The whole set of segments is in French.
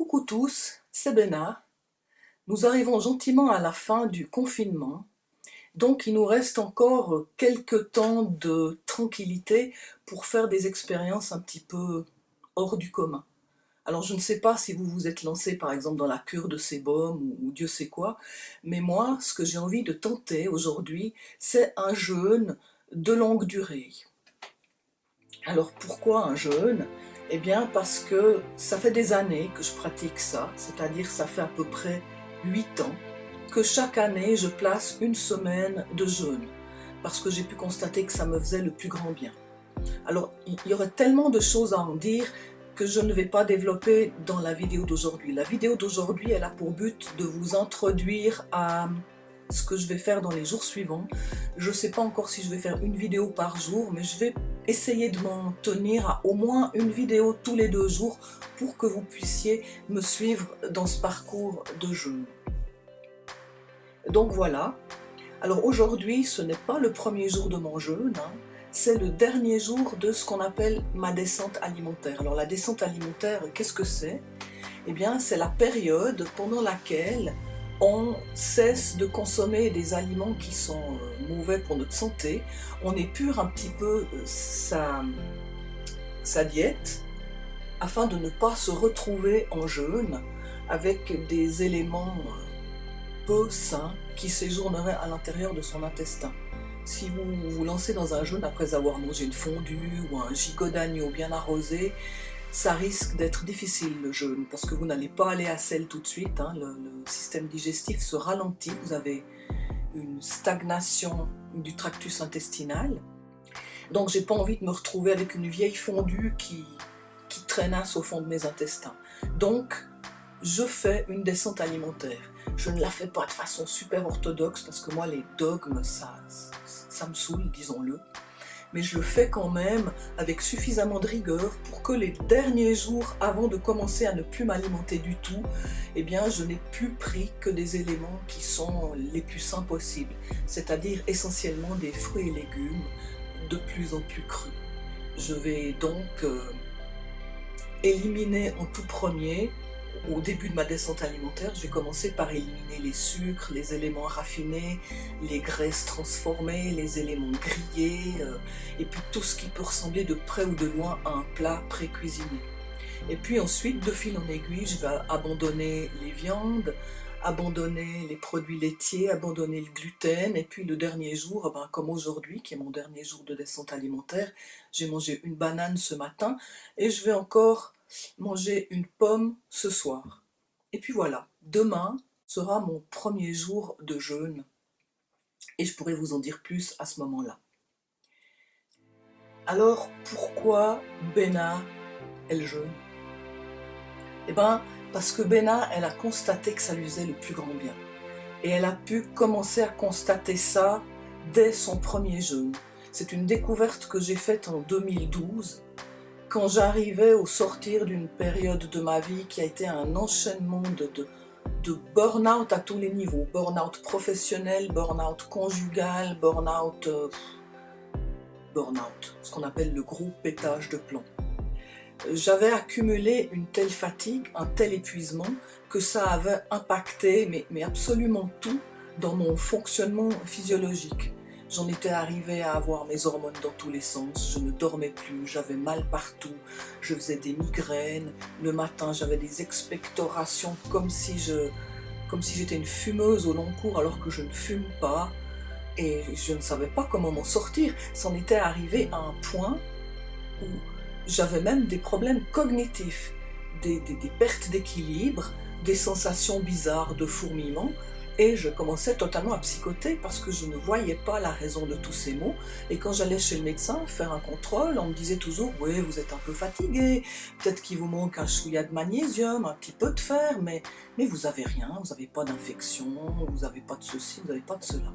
Coucou tous, c'est Béna. Nous arrivons gentiment à la fin du confinement, donc il nous reste encore quelques temps de tranquillité pour faire des expériences un petit peu hors du commun. Alors je ne sais pas si vous vous êtes lancé par exemple dans la cure de sébum ou Dieu sait quoi, mais moi ce que j'ai envie de tenter aujourd'hui, c'est un jeûne de longue durée. Alors pourquoi un jeûne? Eh bien parce que ça fait des années que je pratique ça, c'est-à-dire ça fait à peu près 8 ans que chaque année je place une semaine de jeûne, parce que j'ai pu constater que ça me faisait le plus grand bien. Alors il y aurait tellement de choses à en dire que je ne vais pas développer dans la vidéo d'aujourd'hui. La vidéo d'aujourd'hui elle a pour but de vous introduire à ce que je vais faire dans les jours suivants. Je ne sais pas encore si je vais faire une vidéo par jour, mais je vais essayer de m'en tenir à au moins une vidéo tous les 2 jours pour que vous puissiez me suivre dans ce parcours de jeûne. Donc voilà. Alors aujourd'hui, ce n'est pas le premier jour de mon jeûne, c'est le dernier jour de ce qu'on appelle ma descente alimentaire. Alors la descente alimentaire, qu'est-ce que c'est? Eh bien, c'est la période pendant laquelle on cesse de consommer des aliments qui sont mauvais pour notre santé, on épure un petit peu sa diète afin de ne pas se retrouver en jeûne avec des éléments peu sains qui séjourneraient à l'intérieur de son intestin. Si vous vous lancez dans un jeûne après avoir mangé une fondue ou un gigot d'agneau bien arrosé, ça risque d'être difficile le jeûne, parce que vous n'allez pas aller à sel tout de suite, le système digestif se ralentit, vous avez une stagnation du tractus intestinal. Donc j'ai pas envie de me retrouver avec une vieille fondue qui traînasse au fond de mes intestins. Donc je fais une descente alimentaire. Je ne la fais pas de façon super orthodoxe, parce que moi les dogmes, ça me saoule, disons-le. Mais je le fais quand même avec suffisamment de rigueur pour que les derniers jours avant de commencer à ne plus m'alimenter du tout, eh bien je n'ai plus pris que des éléments qui sont les plus sains possibles, c'est-à-dire essentiellement des fruits et légumes de plus en plus crus. Je vais donc éliminer en tout premier, au début de ma descente alimentaire, je vais commencer par éliminer les sucres, les éléments raffinés, les graisses transformées, les éléments grillés, et puis tout ce qui peut ressembler de près ou de loin à un plat pré-cuisiné. Et puis ensuite, de fil en aiguille, je vais abandonner les viandes, abandonner les produits laitiers, abandonner le gluten, et puis le dernier jour, comme aujourd'hui, qui est mon dernier jour de descente alimentaire, j'ai mangé une banane ce matin, et je vais encore manger une pomme ce soir. Et puis voilà, demain sera mon premier jour de jeûne, et je pourrai vous en dire plus à ce moment-là. Alors, pourquoi Béna, elle jeûne? Eh bien, parce que Béna, elle a constaté que ça lui faisait le plus grand bien. Et elle a pu commencer à constater ça dès son premier jeûne. C'est une découverte que j'ai faite en 2012, quand j'arrivais au sortir d'une période de ma vie qui a été un enchaînement de burn-out à tous les niveaux. Burn-out professionnel, burn-out conjugal, burn-out, ce qu'on appelle le gros pétage de plomb. J'avais accumulé une telle fatigue, un tel épuisement, que ça avait impacté mais absolument tout dans mon fonctionnement physiologique. J'en étais arrivée à avoir mes hormones dans tous les sens, je ne dormais plus, j'avais mal partout, je faisais des migraines, le matin j'avais des expectorations comme si j'étais une fumeuse au long cours alors que je ne fume pas, et je ne savais pas comment m'en sortir. C'en était arrivé à un point où j'avais même des problèmes cognitifs, des pertes d'équilibre, des sensations bizarres de fourmillement, et je commençais totalement à psychoter parce que je ne voyais pas la raison de tous ces maux. Et quand j'allais chez le médecin faire un contrôle, on me disait toujours « Oui, vous êtes un peu fatigué, peut-être qu'il vous manque un chouïa de magnésium, un petit peu de fer, mais vous n'avez rien, vous n'avez pas d'infection, vous n'avez pas de ceci, vous n'avez pas de cela. »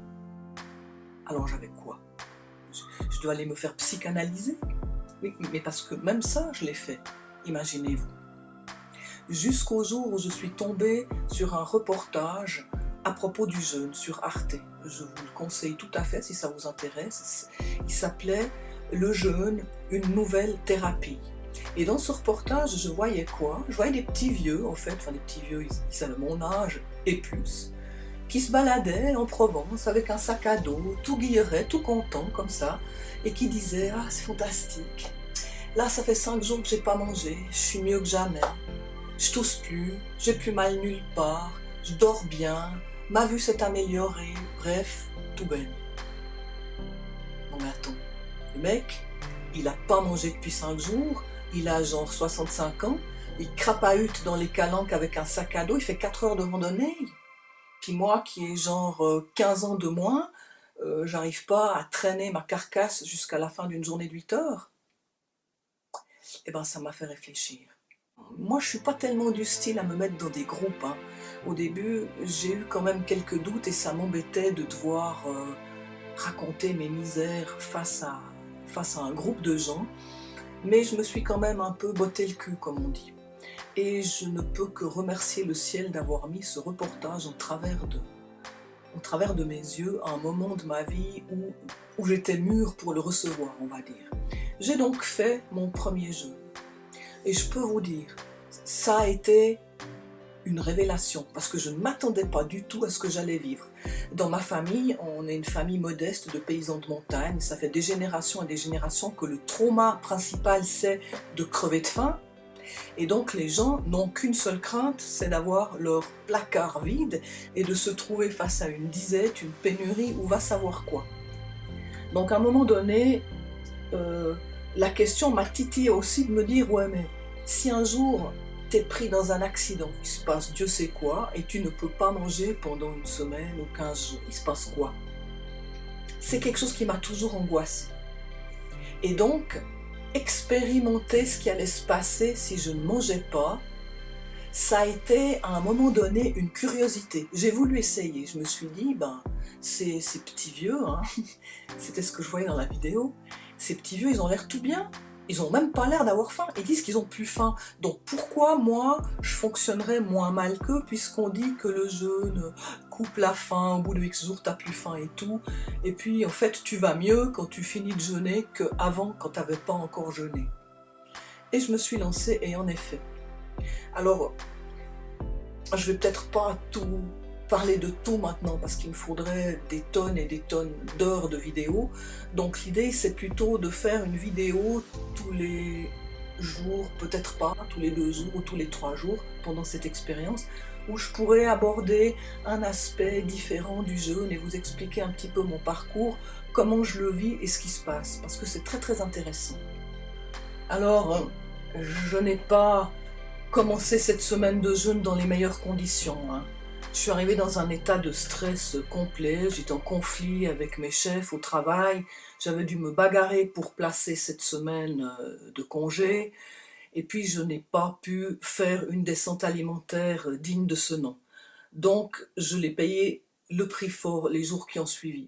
Alors j'avais quoi? Je dois aller me faire psychanalyser? Oui, mais parce que même ça, je l'ai fait, imaginez-vous. Jusqu'au jour où je suis tombée sur un reportage à propos du jeûne sur Arte. Je vous le conseille tout à fait si ça vous intéresse. Il s'appelait « Le jeûne, une nouvelle thérapie ». Et dans ce reportage, je voyais quoi? Je voyais des petits vieux, en fait, enfin des petits vieux, ils avaient mon âge et plus, qui se baladaient en Provence avec un sac à dos, tout guilleret, tout content comme ça, et qui disaient: «Ah, c'est fantastique. Là, ça fait 5 jours que j'ai pas mangé, je suis mieux que jamais. Je tousse plus, j'ai plus mal nulle part, je dors bien, ma vue s'est améliorée, bref, tout baigne.» Non mais attends, le mec, il a pas mangé depuis 5 jours, il a genre 65 ans, il crapahute dans les calanques avec un sac à dos, il fait 4 heures de randonnée. Puis moi qui ai genre 15 ans de moins, j'arrive pas à traîner ma carcasse jusqu'à la fin d'une journée de 8 heures. Eh ben ça m'a fait réfléchir. Moi je suis pas tellement du style à me mettre dans des groupes, hein. Au début j'ai eu quand même quelques doutes et ça m'embêtait de devoir raconter mes misères face à un groupe de gens. Mais je me suis quand même un peu botté le cul, comme on dit. Et je ne peux que remercier le ciel d'avoir mis ce reportage en travers de mes yeux à un moment de ma vie où j'étais mûre pour le recevoir, on va dire. J'ai donc fait mon premier jeûne. Et je peux vous dire, ça a été une révélation, parce que je ne m'attendais pas du tout à ce que j'allais vivre. Dans ma famille, on est une famille modeste de paysans de montagne, ça fait des générations et des générations que le trauma principal c'est de crever de faim, et donc les gens n'ont qu'une seule crainte, c'est d'avoir leur placard vide et de se trouver face à une disette, une pénurie ou va savoir quoi. Donc à un moment donné, la question m'a titillé aussi de me dire: ouais mais si un jour t'es pris dans un accident, il se passe Dieu sait quoi, et tu ne peux pas manger pendant une semaine ou 15 jours, il se passe quoi? C'est quelque chose qui m'a toujours angoissée. Et donc, expérimenter ce qui allait se passer si je ne mangeais pas, ça a été à un moment donné une curiosité. J'ai voulu essayer, je me suis dit, ben, ces petits vieux, hein, c'était ce que je voyais dans la vidéo, ces petits vieux, ils ont l'air tout bien. Ils n'ont même pas l'air d'avoir faim, ils disent qu'ils ont plus faim. Donc pourquoi moi, je fonctionnerais moins mal qu'eux, puisqu'on dit que le jeûne coupe la faim, au bout de X jours t'as plus faim et tout. Et puis en fait tu vas mieux quand tu finis de jeûner qu'avant quand t'avais pas encore jeûné. Et je me suis lancée et en effet. Alors, je vais peut-être pas tout parler de tout maintenant parce qu'il me faudrait des tonnes et des tonnes d'heures de vidéos. Donc l'idée c'est plutôt de faire une vidéo tous les jours, peut-être pas tous les 2 jours ou tous les 3 jours pendant cette expérience, où je pourrais aborder un aspect différent du jeûne et vous expliquer un petit peu mon parcours, comment je le vis et ce qui se passe, parce que c'est très très intéressant. Alors, je n'ai pas commencé cette semaine de jeûne dans les meilleures conditions, hein. Je suis arrivée dans un état de stress complet, j'étais en conflit avec mes chefs au travail, j'avais dû me bagarrer pour placer cette semaine de congé, et puis je n'ai pas pu faire une descente alimentaire digne de ce nom. Donc je l'ai payé le prix fort les jours qui ont suivi.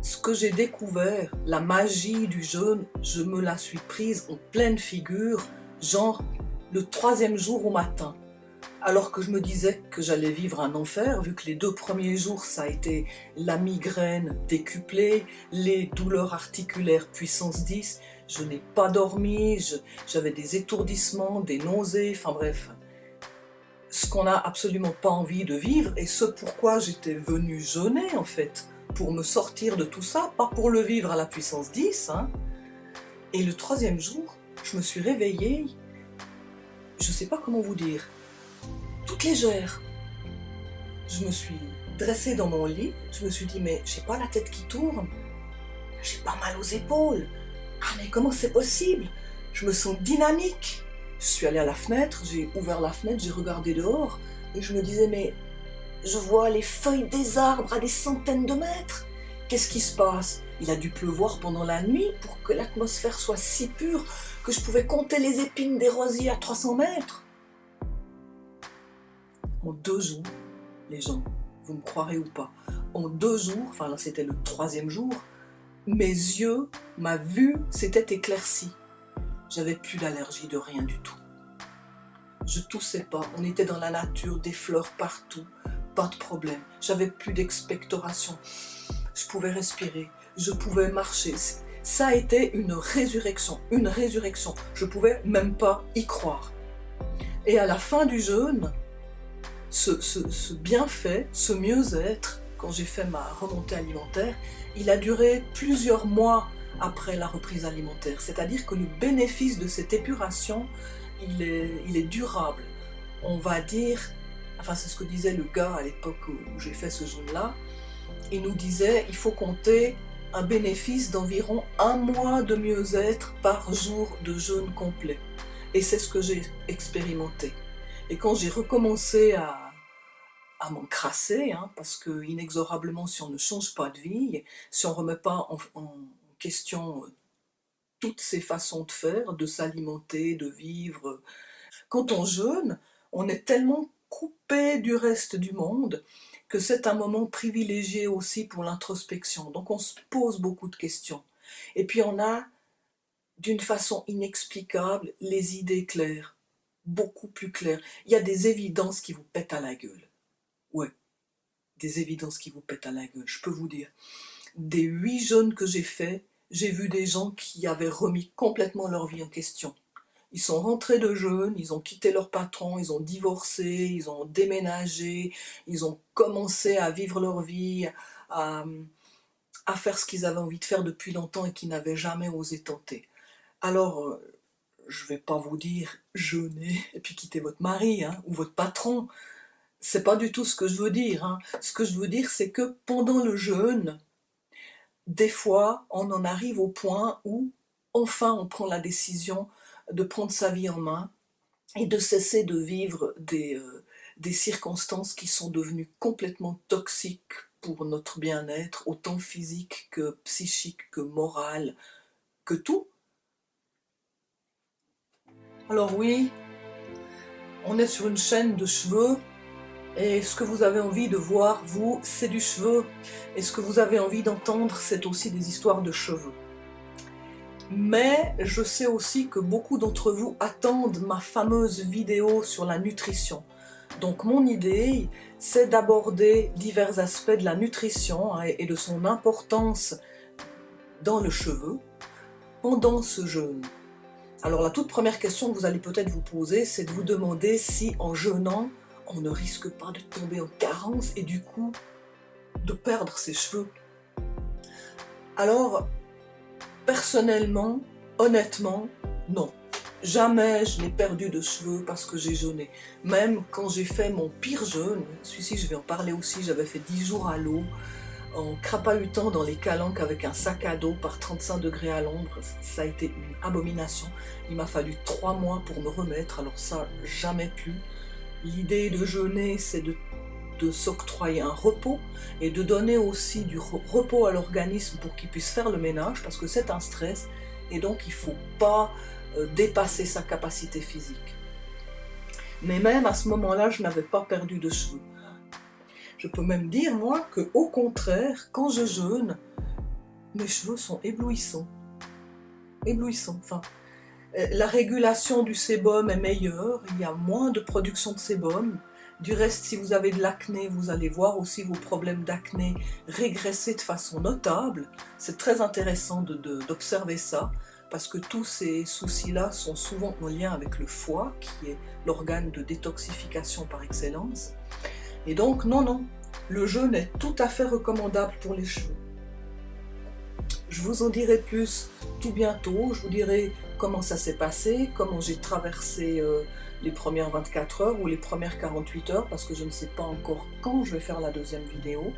Ce que j'ai découvert, la magie du jeûne, je me la suis prise en pleine figure, genre le 3e jour au matin. Alors que je me disais que j'allais vivre un enfer, vu que les 2 premiers jours, ça a été la migraine décuplée, les douleurs articulaires puissance 10, je n'ai pas dormi, j'avais des étourdissements, des nausées, enfin bref. Ce qu'on n'a absolument pas envie de vivre, et ce pourquoi j'étais venue jeûner en fait, pour me sortir de tout ça, pas pour le vivre à la puissance 10, hein. Et le 3e jour, je me suis réveillée, je sais pas comment vous dire, toute légère. Je me suis dressée dans mon lit, je me suis dit mais j'ai pas la tête qui tourne, j'ai pas mal aux épaules, ah mais comment c'est possible? Je me sens dynamique. Je suis allée à la fenêtre, j'ai ouvert la fenêtre, j'ai regardé dehors et je me disais mais je vois les feuilles des arbres à des centaines de mètres. Qu'est-ce qui se passe? Il a dû pleuvoir pendant la nuit pour que l'atmosphère soit si pure que je pouvais compter les épines des rosiers à 300 mètres. En 2 jours, les gens, vous me croirez ou pas, en 2 jours, enfin là c'était le 3e jour, mes yeux, ma vue s'était éclaircie. J'avais plus d'allergie de rien du tout. je toussais pas, on était dans la nature, des fleurs partout, pas de problème. J'avais plus d'expectoration, je pouvais respirer, je pouvais marcher. Ça a été une résurrection, une résurrection. Je pouvais même pas y croire. Et à la fin du jeûne, ce bienfait, ce mieux-être, quand j'ai fait ma remontée alimentaire, il a duré plusieurs mois après la reprise alimentaire. C'est-à-dire que le bénéfice de cette épuration, il est durable. On va dire, enfin c'est ce que disait le gars à l'époque où j'ai fait ce jeûne-là, il nous disait il faut compter un bénéfice d'environ 1 mois de mieux-être par jour de jeûne complet. Et c'est ce que j'ai expérimenté. Et quand j'ai recommencé à m'encrasser, parce que inexorablement, si on ne change pas de vie, si on ne remet pas en question toutes ces façons de faire, de s'alimenter, de vivre, quand on jeûne, on est tellement coupé du reste du monde que c'est un moment privilégié aussi pour l'introspection. Donc on se pose beaucoup de questions. Et puis on a, d'une façon inexplicable, les idées claires, beaucoup plus claires. Il y a des évidences qui vous pètent à la gueule. Ouais, des évidences qui vous pètent à la gueule, je peux vous dire. Des 8 jeûnes que j'ai faits, j'ai vu des gens qui avaient remis complètement leur vie en question. Ils sont rentrés de jeûne, ils ont quitté leur patron, ils ont divorcé, ils ont déménagé, ils ont commencé à vivre leur vie, à faire ce qu'ils avaient envie de faire depuis longtemps et qu'ils n'avaient jamais osé tenter. Alors, je ne vais pas vous dire jeûnez et puis quittez votre mari ou votre patron. C'est pas du tout ce que je veux dire. Ce que je veux dire, c'est que pendant le jeûne, des fois, on en arrive au point où, enfin, on prend la décision de prendre sa vie en main et de cesser de vivre des circonstances qui sont devenues complètement toxiques pour notre bien-être, autant physique que psychique, que moral, que tout. Alors oui, on est sur une chaîne de cheveux, et ce que vous avez envie de voir, vous, c'est du cheveu, et ce que vous avez envie d'entendre, c'est aussi des histoires de cheveux. Mais je sais aussi que beaucoup d'entre vous attendent ma fameuse vidéo sur la nutrition. Donc mon idée, c'est d'aborder divers aspects de la nutrition et de son importance dans le cheveu pendant ce jeûne. Alors la toute première question que vous allez peut-être vous poser, c'est de vous demander si en jeûnant, on ne risque pas de tomber en carence et du coup de perdre ses cheveux. Alors, personnellement, honnêtement, non. Jamais je n'ai perdu de cheveux parce que j'ai jeûné. Même quand j'ai fait mon pire jeûne, celui-ci je vais en parler aussi, j'avais fait 10 jours à l'eau, en crapahutant dans les calanques avec un sac à dos par 35 degrés à l'ombre, ça a été une abomination. Il m'a fallu 3 mois pour me remettre, alors ça, jamais plus. L'idée de jeûner, c'est de s'octroyer un repos et de donner aussi du repos à l'organisme pour qu'il puisse faire le ménage, parce que c'est un stress et donc il ne faut pas dépasser sa capacité physique. Mais même à ce moment-là, je n'avais pas perdu de cheveux. Je peux même dire, moi, qu'au contraire, quand je jeûne, mes cheveux sont éblouissants. Éblouissants, enfin. La régulation du sébum est meilleure, il y a moins de production de sébum. Du reste, si vous avez de l'acné, vous allez voir aussi vos problèmes d'acné régresser de façon notable. C'est très intéressant d'observer ça, parce que tous ces soucis-là sont souvent en lien avec le foie, qui est l'organe de détoxification par excellence. Et donc, non, le jeûne est tout à fait recommandable pour les cheveux. Je vous en dirai plus tout bientôt, je vous dirai comment ça s'est passé, comment j'ai traversé les premières 24 heures ou les premières 48 heures, parce que je ne sais pas encore quand je vais faire la deuxième vidéo,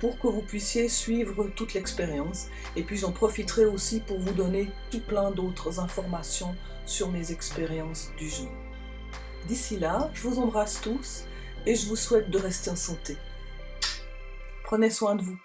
pour que vous puissiez suivre toute l'expérience. Et puis j'en profiterai aussi pour vous donner tout plein d'autres informations sur mes expériences du jeûne. D'ici là, je vous embrasse tous et je vous souhaite de rester en santé. Prenez soin de vous.